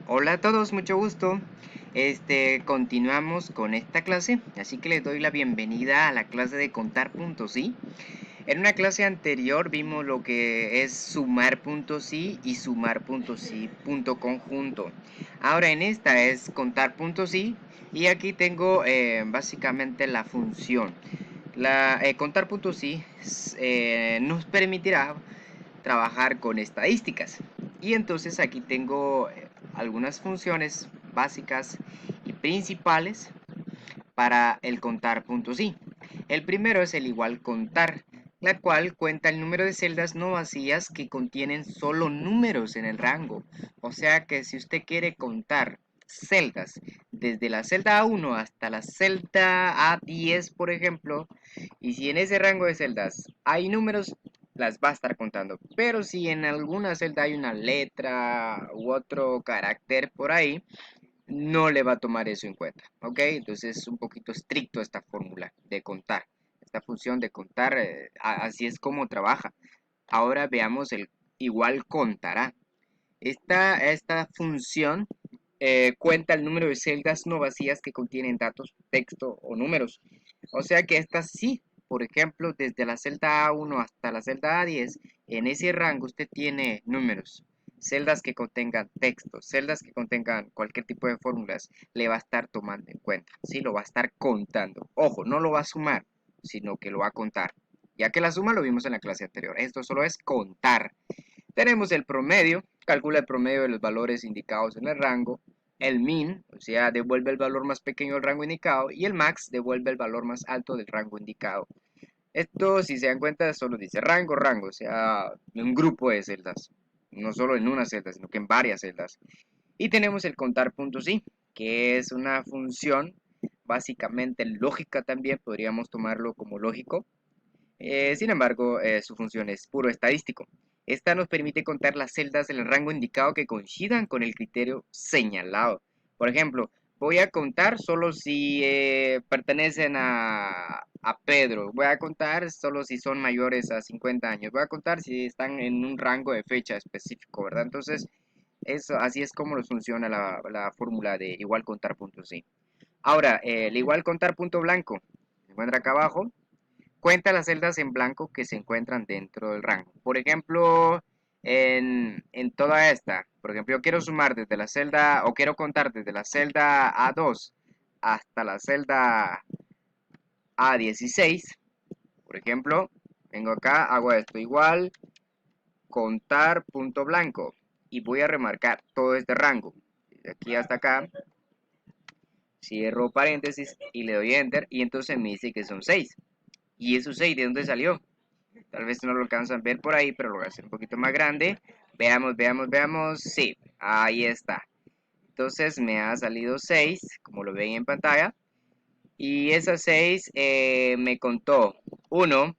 Hola a todos, mucho gusto. Continuamos con esta clase, así que les doy la bienvenida a la clase de contar puntos, ¿sí? En una clase anterior vimos lo que es sumar puntos sí y sumar puntos sí, punto conjunto. Ahora en esta es contar puntos sí y aquí tengo básicamente la función. Contar puntos sí nos permitirá trabajar con estadísticas. Y entonces aquí tengo algunas funciones básicas y principales para el contar puntos i. El primero es el igual contar, la cual cuenta el número de celdas no vacías que contienen solo números en el rango. O sea que si usted quiere contar celdas desde la celda A1 hasta la celda A10, por ejemplo, y si en ese rango de celdas hay números, las va a estar contando. Pero si en alguna celda hay una letra u otro carácter por ahí, no le va a tomar eso en cuenta, ¿ok? Entonces es un poquito estricto esta fórmula de contar, esta función de contar, así es como trabaja. Ahora veamos el igual contará. Esta función cuenta el número de celdas no vacías que contienen datos, texto o números. O sea que esta sí, por ejemplo, desde la celda A1 hasta la celda A10, en ese rango usted tiene números, celdas que contengan texto, celdas que contengan cualquier tipo de fórmulas, le va a estar tomando en cuenta, sí, lo va a estar contando. Ojo, no lo va a sumar, sino que lo va a contar. Ya que la suma lo vimos en la clase anterior. Esto solo es contar. Tenemos el promedio, calcula el promedio de los valores indicados en el rango, el min, o sea, devuelve el valor más pequeño del rango indicado, y el max devuelve el valor más alto del rango indicado. Esto, si se dan cuenta, solo dice rango, rango, o sea, un grupo de celdas, no solo en una celda, sino que en varias celdas. Y tenemos el contar puntos i, que es una función básicamente lógica también, podríamos tomarlo como lógico, sin embargo, su función es puro estadístico. Esta nos permite contar las celdas del rango indicado que coincidan con el criterio señalado. Por ejemplo, voy a contar solo si pertenecen a Pedro. Voy a contar solo si son mayores a 50 años. Voy a contar si están en un rango de fecha específico, ¿verdad? Entonces, así es como nos funciona la fórmula de igual contar puntos sí. Ahora, el igual contar punto blanco. Se encuentra acá abajo. Cuenta las celdas en blanco que se encuentran dentro del rango. Por ejemplo, en toda esta, por ejemplo, yo quiero sumar desde la celda, o quiero contar desde la celda A2 hasta la celda A16. Por ejemplo, vengo acá, hago esto igual, contar punto blanco, y voy a remarcar todo este rango. De aquí hasta acá, cierro paréntesis y le doy enter, y entonces me dice que son 6. ¿Y esos 6 de dónde salió? Tal vez no lo alcanzan a ver por ahí, pero lo voy a hacer un poquito más grande. Veamos, veamos, veamos. Sí, ahí está. Entonces me ha salido 6, como lo ven en pantalla. Y esas 6 me contó 1,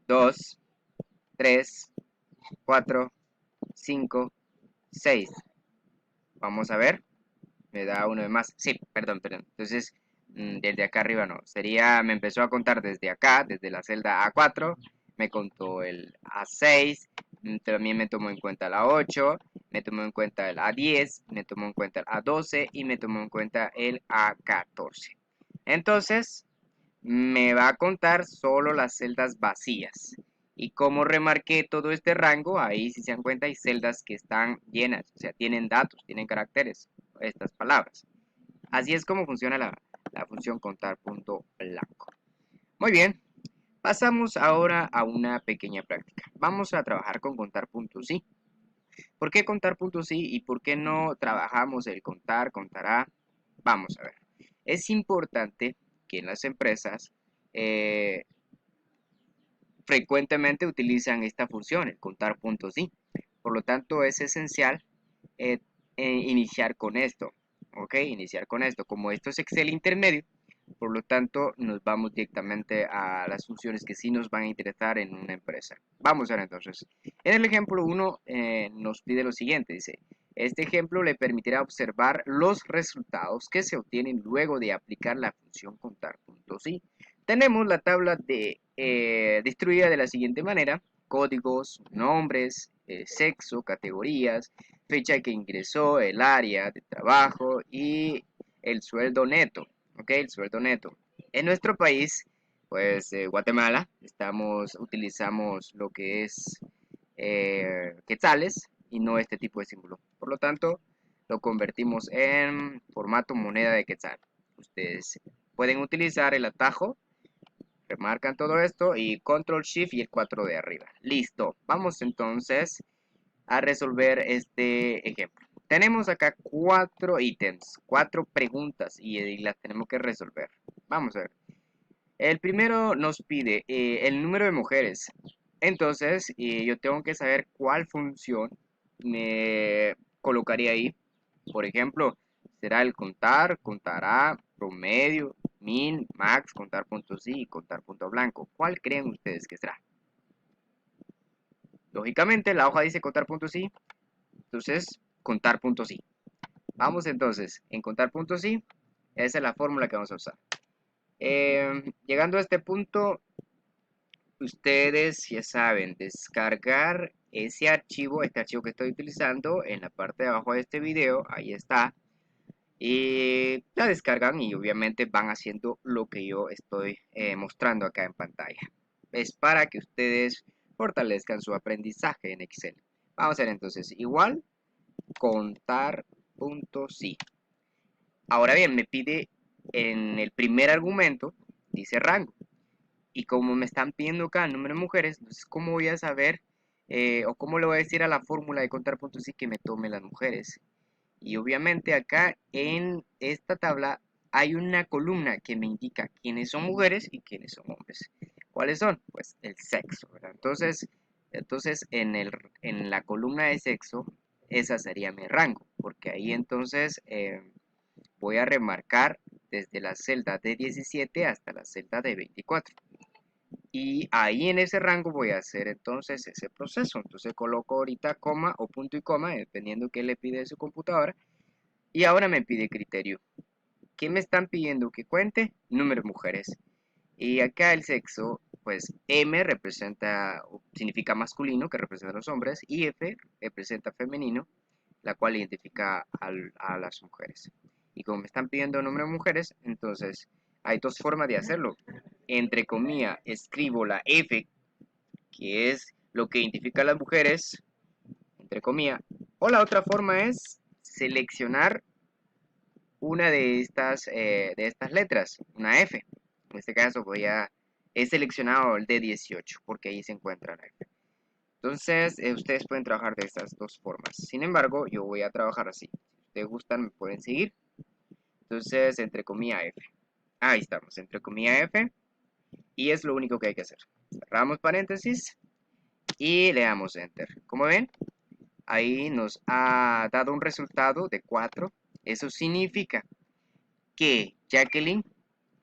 2, 3, 4, 5, 6. Vamos a ver. Me da uno de más. Sí, perdón, perdón. Entonces, desde acá arriba no. Me empezó a contar desde acá, desde la celda A4. Me contó el A6. También me tomó en cuenta la 8. Me tomó en cuenta el A10. Me tomó en cuenta el A12. Y me tomó en cuenta el A14. Entonces, me va a contar solo las celdas vacías. Y como remarqué todo este rango, ahí si se dan cuenta hay celdas que están llenas, o sea, tienen datos, tienen caracteres, estas palabras. Así es como funciona la función contar punto blanco. Muy bien, pasamos ahora a una pequeña práctica. Vamos a trabajar con contar puntos sí. ¿Por qué contar puntos sí y por qué no trabajamos el contar, contará? Vamos a ver. Es importante que en las empresas eh, frecuentemente utilizan esta función, el contar puntos y. Por lo tanto, es esencial eh, iniciar con esto. ¿Ok? Iniciar con esto. Como esto es Excel intermedio, por lo tanto, nos vamos directamente a las funciones que sí nos van a interesar en una empresa. Vamos a ver entonces. En el ejemplo 1 nos pide lo siguiente. Dice, este ejemplo le permitirá observar los resultados que se obtienen luego de aplicar la función contar puntos y. Tenemos la tabla distribuida de la siguiente manera: códigos, nombres, sexo, categorías, fecha que ingresó, el área de trabajo y el sueldo neto, ¿ok? El sueldo neto. En nuestro país, pues Guatemala, utilizamos lo que es quetzales y no este tipo de símbolo. Por lo tanto, lo convertimos en formato moneda de quetzal. Ustedes pueden utilizar el atajo, remarcan todo esto y Control Shift y el 4 de arriba. Listo. Vamos entonces a resolver este ejemplo. Tenemos acá 4 ítems, 4 preguntas y las tenemos que resolver. Vamos a ver. El primero nos pide el número de mujeres. Entonces, yo tengo que saber cuál función me colocaría ahí. Por ejemplo, será el contar, contará, promedio, min, max, contar puntos y contar punto blanco. ¿Cuál creen ustedes que será? Lógicamente, la hoja dice contar puntos y, entonces contar puntos y. Vamos entonces, en contar puntos y, esa es la fórmula que vamos a usar. Llegando a este punto, ustedes ya saben, descargar ese archivo, este archivo que estoy utilizando en la parte de abajo de este video, ahí está. Y la descargan y obviamente van haciendo lo que yo estoy mostrando acá en pantalla. Es para que ustedes fortalezcan su aprendizaje en Excel. Vamos a hacer entonces igual, contar.si. Ahora bien, me pide en el primer argumento, dice rango. Y como me están pidiendo acá el número de mujeres, entonces ¿cómo voy a saber o cómo le voy a decir a la fórmula de contar puntos y que me tome las mujeres? Y obviamente acá en esta tabla hay una columna que me indica quiénes son mujeres y quiénes son hombres. ¿Cuáles son? Pues el sexo, ¿verdad? Entonces en la columna de sexo, esa sería mi rango, porque ahí entonces voy a remarcar desde la celda de 17 hasta la celda de 24. Y ahí en ese rango voy a hacer entonces ese proceso. Entonces coloco ahorita coma o punto y coma, dependiendo qué le pide su computadora. Y ahora me pide criterio. ¿Qué me están pidiendo que cuente? Número de mujeres. Y acá el sexo, pues M representa, significa masculino, que representa a los hombres, y F representa femenino, la cual identifica a las mujeres. Y como me están pidiendo número de mujeres, entonces hay dos formas de hacerlo. Entre comillas, escribo la F, que es lo que identifica a las mujeres, entre comillas, o la otra forma es seleccionar una de estas letras, una F. En este caso he seleccionado el D18 porque ahí se encuentra la F. Entonces, ustedes pueden trabajar de estas dos formas. Sin embargo, yo voy a trabajar así. Si ustedes gustan, me pueden seguir. Entonces, entre comillas F. Ahí estamos, entre comillas F. Y es lo único que hay que hacer. Cerramos paréntesis y le damos Enter. Como ven, ahí nos ha dado un resultado de 4. Eso significa que Jacqueline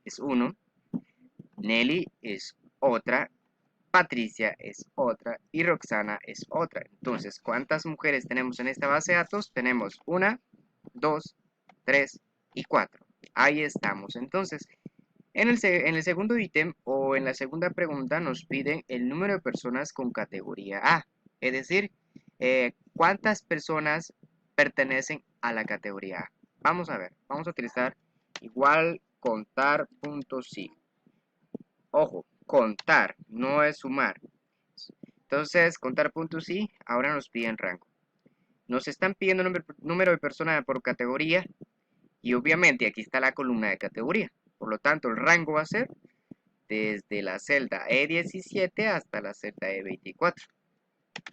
es 1, Nelly es otra, Patricia es otra y Roxana es otra. Entonces, ¿cuántas mujeres tenemos en esta base de datos? Tenemos 1, 2, 3 y 4. Ahí estamos. Entonces, en el segundo ítem o en la segunda pregunta nos piden el número de personas con categoría A. Es decir, ¿cuántas personas pertenecen a la categoría A? Vamos a ver, vamos a utilizar igual contar.si. Ojo, contar, no es sumar. Entonces, contar.si, ahora nos piden rango. Nos están pidiendo número de personas por categoría y obviamente aquí está la columna de categoría. Por lo tanto, el rango va a ser desde la celda E17 hasta la celda E24.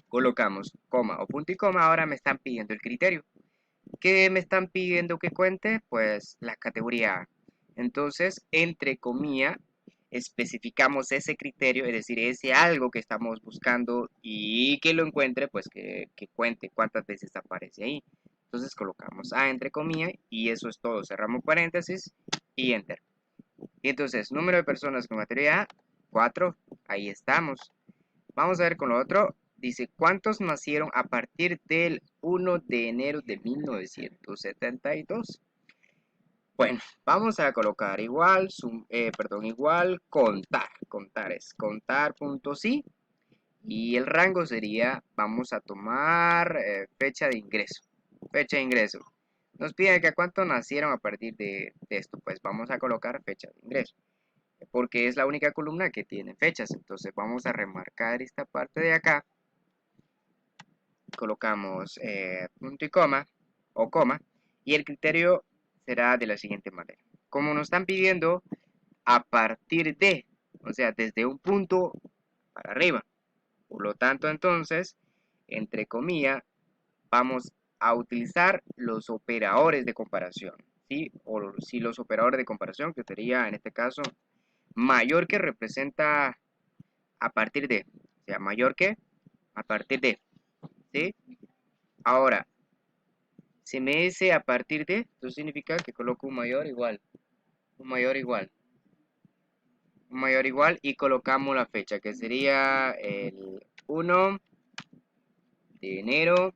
Colocamos coma o punto y coma. Ahora me están pidiendo el criterio. ¿Qué me están pidiendo que cuente? Pues la categoría A. Entonces, entre comillas, especificamos ese criterio, es decir, ese algo que estamos buscando y que lo encuentre, pues que cuente cuántas veces aparece ahí. Entonces colocamos A entre comillas y eso es todo. Cerramos paréntesis y Enter. Y entonces, número de personas con categoría A, 4. Ahí estamos. Vamos a ver con lo otro. Dice, ¿cuántos nacieron a partir del 1 de enero de 1972? Bueno, vamos a colocar igual, igual contar. Contar es contar.si. Y el rango sería, vamos a tomar fecha de ingreso. Fecha de ingreso. Nos piden que a cuánto nacieron a partir de esto. Pues vamos a colocar fecha de ingreso. Porque es la única columna que tiene fechas. Entonces vamos a remarcar esta parte de acá. Colocamos punto y coma o coma. Y el criterio será de la siguiente manera. Como nos están pidiendo a partir de, o sea, desde un punto para arriba. Por lo tanto, entonces, entre comillas, vamos a utilizar los operadores de comparación, ¿sí? O si los operadores de comparación, que sería en este caso mayor que representa a partir de, o sea, mayor que a partir de, ¿sí? Ahora, si me dice a partir de, esto significa que coloco un mayor igual, un mayor igual y colocamos la fecha, que sería el 1 de enero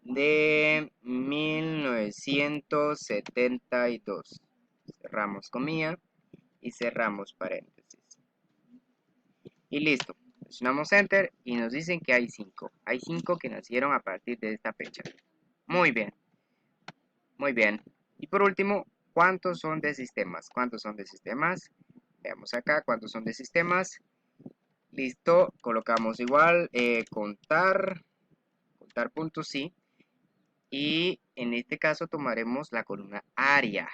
de 1972. Cerramos comilla y cerramos paréntesis. Y listo. Presionamos Enter y nos dicen que hay 5. Hay 5 que nacieron a partir de esta fecha. Muy bien. Muy bien. Y por último, ¿cuántos son de sistemas? ¿Cuántos son de sistemas? Veamos acá cuántos son de sistemas. Listo. Colocamos igual contar punto sí. Y en este caso tomaremos la columna área,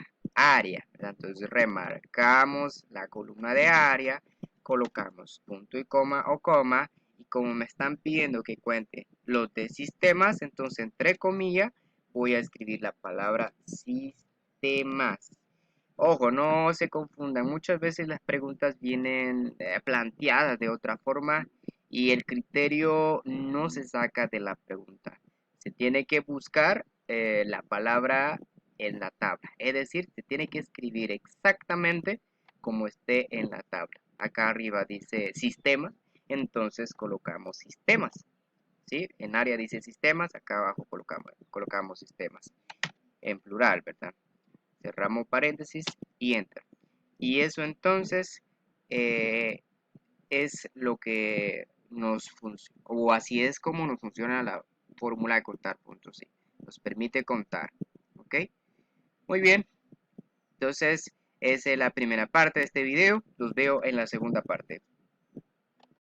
¿verdad? Entonces remarcamos la columna de área, colocamos punto y coma o coma, y como me están pidiendo que cuente los de sistemas, entonces entre comillas voy a escribir la palabra sistemas. Ojo, no se confundan, muchas veces las preguntas vienen planteadas de otra forma y el criterio no se saca de la pregunta. Se tiene que buscar la palabra en la tabla, es decir, se tiene que escribir exactamente como esté en la tabla. Acá arriba dice sistema, entonces colocamos sistemas, ¿sí? En área dice sistemas, acá abajo colocamos sistemas, en plural, ¿verdad? Cerramos paréntesis y enter. Y eso entonces eh, es lo que nos funciona, o así es como nos funciona la fórmula de contar puntos, ¿sí? Nos permite contar, ¿ok? Muy bien, entonces esa es la primera parte de este video, los veo en la segunda parte.